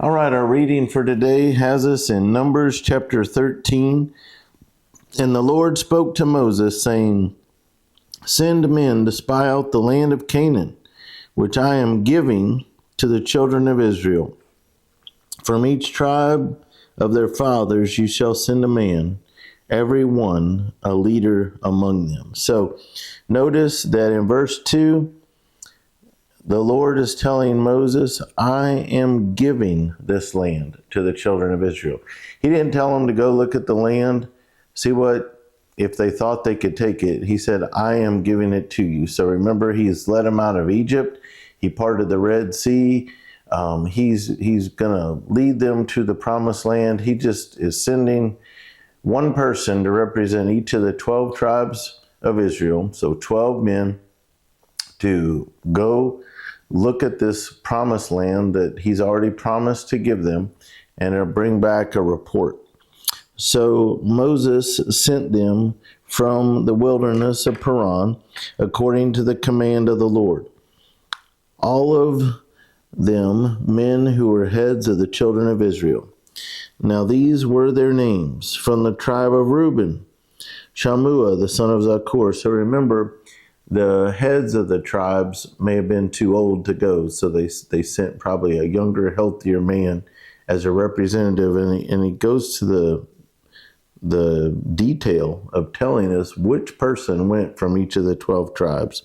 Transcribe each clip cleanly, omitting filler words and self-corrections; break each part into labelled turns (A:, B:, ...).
A: All right, our reading for today has us in Numbers chapter 13. And the Lord spoke to Moses, saying, Send men to spy out the land of Canaan, which I am giving to the children of Israel. From each tribe of their fathers you shall send a man, every one a leader among them. So notice that in verse 2, the Lord is telling Moses, I am giving this land to the children of Israel. He didn't tell them to go look at the land, see if they thought they could take it. He said, I am giving it to you. So remember, he's led them out of Egypt. He parted the Red Sea. He's going to lead them to the promised land. He just is sending one person to represent each of the 12 tribes of Israel. So 12 men to go look at this promised land that he's already promised to give them, and it'll bring back a report. So Moses sent them from the wilderness of Paran according to the command of the Lord. All of them men who were heads of the children of Israel. Now these were their names. From the tribe of Reuben, Shammua the son of Zakur. So remember, the heads of the tribes may have been too old to go, so they sent probably a younger, healthier man as a representative, and he goes to the detail of telling us which person went from each of the 12 tribes.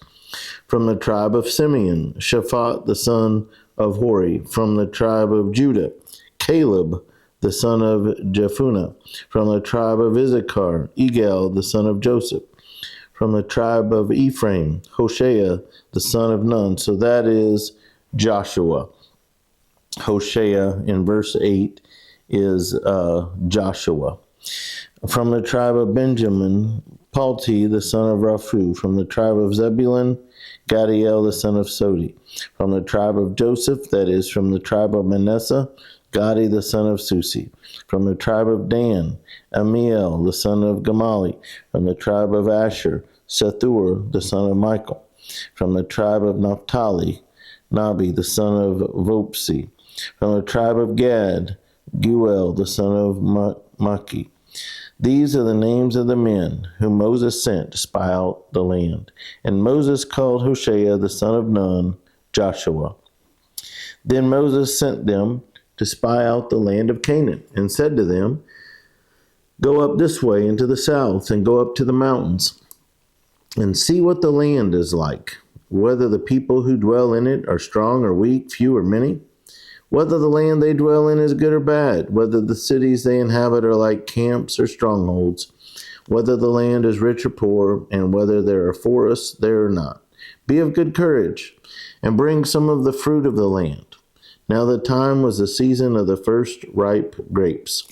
A: From the tribe of Simeon, Shaphat the son of Hori. From the tribe of Judah, Caleb the son of Jephunneh. From the tribe of Issachar, Igal the son of Joseph. From the tribe of Ephraim, Hoshea the son of Nun. So that is Joshua. Hoshea in verse 8 is Joshua. From the tribe of Benjamin, Palti the son of Raphu. From the tribe of Zebulun, Gadiel the son of Sodi. From the tribe of Joseph, that is from the tribe of Manasseh, Gadi the son of Susi. From the tribe of Dan, Amiel the son of Gamali. From the tribe of Asher, Sethur the son of Michael. From the tribe of Naphtali, Nabi the son of Vopsi. From the tribe of Gad, Guel the son of Maki. These are the names of the men whom Moses sent to spy out the land. And Moses called Hoshea the son of Nun, Joshua. Then Moses sent them to spy out the land of Canaan, and said to them, Go up this way into the south, and go up to the mountains, and see what the land is like, whether the people who dwell in it are strong or weak, few or many, whether the land they dwell in is good or bad, whether the cities they inhabit are like camps or strongholds, whether the land is rich or poor, and whether there are forests there or not. Be of good courage, and bring some of the fruit of the land. Now the time was the season of the first ripe grapes.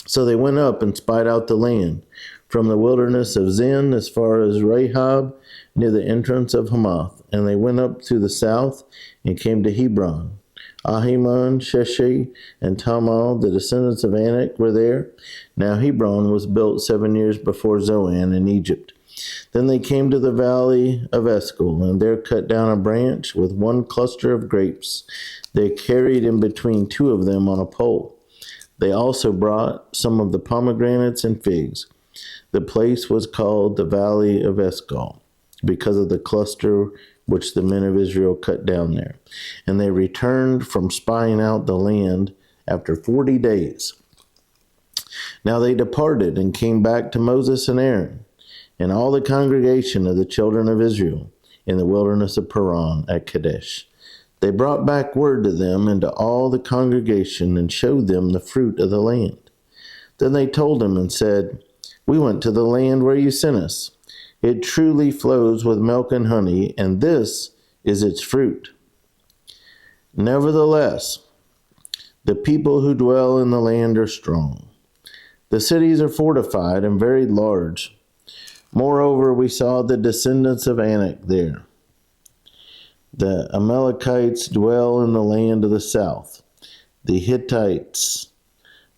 A: So they went up and spied out the land, from the wilderness of Zin as far as Rahab, near the entrance of Hamath. And they went up to the south and came to Hebron. Ahiman, Sheshi, and Tamal, the descendants of Anak, were there. Now Hebron was built 7 years before Zoan in Egypt. Then they came to the valley of Eshcol, and there cut down a branch with one cluster of grapes. They carried in between two of them on a pole. They also brought some of the pomegranates and figs. The place was called the Valley of Eshcol, because of the cluster which the men of Israel cut down there. And they returned from spying out the land after 40 days. Now they departed and came back to Moses and Aaron, and all the congregation of the children of Israel in the wilderness of Paran at Kadesh. They brought back word to them and to all the congregation, and showed them the fruit of the land. Then they told him and said, We went to the land where you sent us. It truly flows with milk and honey, and this is its fruit. Nevertheless, the people who dwell in the land are strong. The cities are fortified and very large. Moreover, we saw the descendants of Anak there. The Amalekites dwell in the land of the south. The Hittites,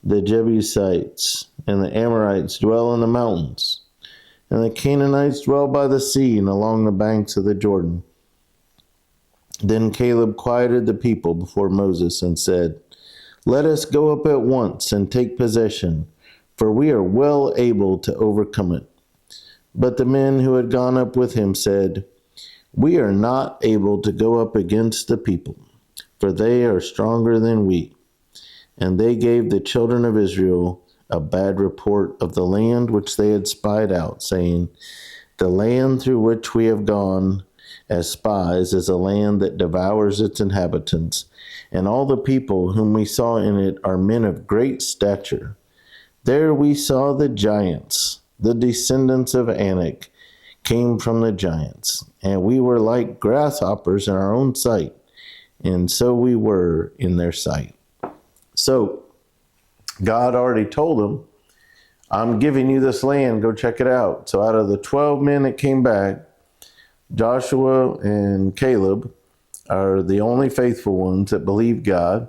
A: the Jebusites, and the Amorites dwell in the mountains. And the Canaanites dwell by the sea and along the banks of the Jordan. Then Caleb quieted the people before Moses and said, Let us go up at once and take possession, for we are well able to overcome it. But the men who had gone up with him said, We are not able to go up against the people, for they are stronger than we. And they gave the children of Israel a bad report of the land which they had spied out, saying, The land through which we have gone as spies is a land that devours its inhabitants, and all the people whom we saw in it are men of great stature. There we saw the giants, the descendants of Anak, came from the giants, and we were like grasshoppers in our own sight, and so we were in their sight. So, God already told them, I'm giving you this land, go check it out. So out of the 12 men that came back, Joshua and Caleb are the only faithful ones that believe God,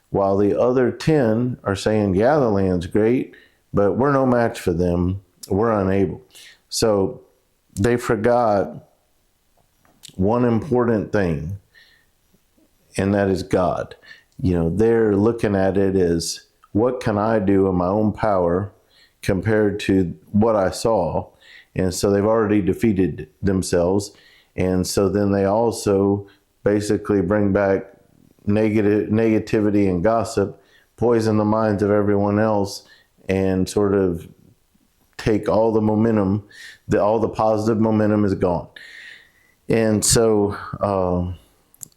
A: while the other 10 are saying, yeah, the land's great, but we're no match for them. We're unable. So they forgot one important thing, and that is God. They're looking at it as, what can I do in my own power compared to what I saw? And so they've already defeated themselves. And so then they also basically bring back negativity and gossip, poison the minds of everyone else, and sort of take all the momentum, all the positive momentum is gone. And so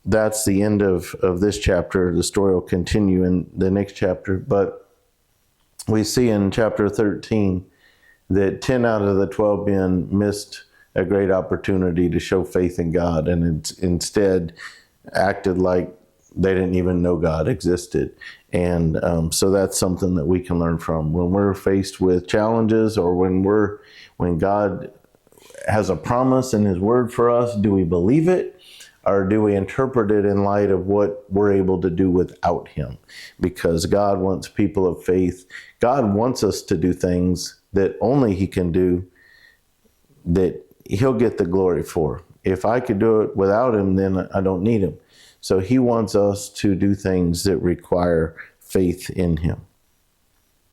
A: that's the end of this chapter. The story will continue in the next chapter. But we see in chapter 13 that 10 out of the 12 men missed a great opportunity to show faith in God, and instead acted like they didn't even know God existed. And so that's something that we can learn from. When we're faced with challenges, or when God has a promise in his word for us, do we believe it? Or do we interpret it in light of what we're able to do without him? Because God wants people of faith. God wants us to do things that only he can do, that he'll get the glory for. If I could do it without him, then I don't need him. So he wants us to do things that require faith in him.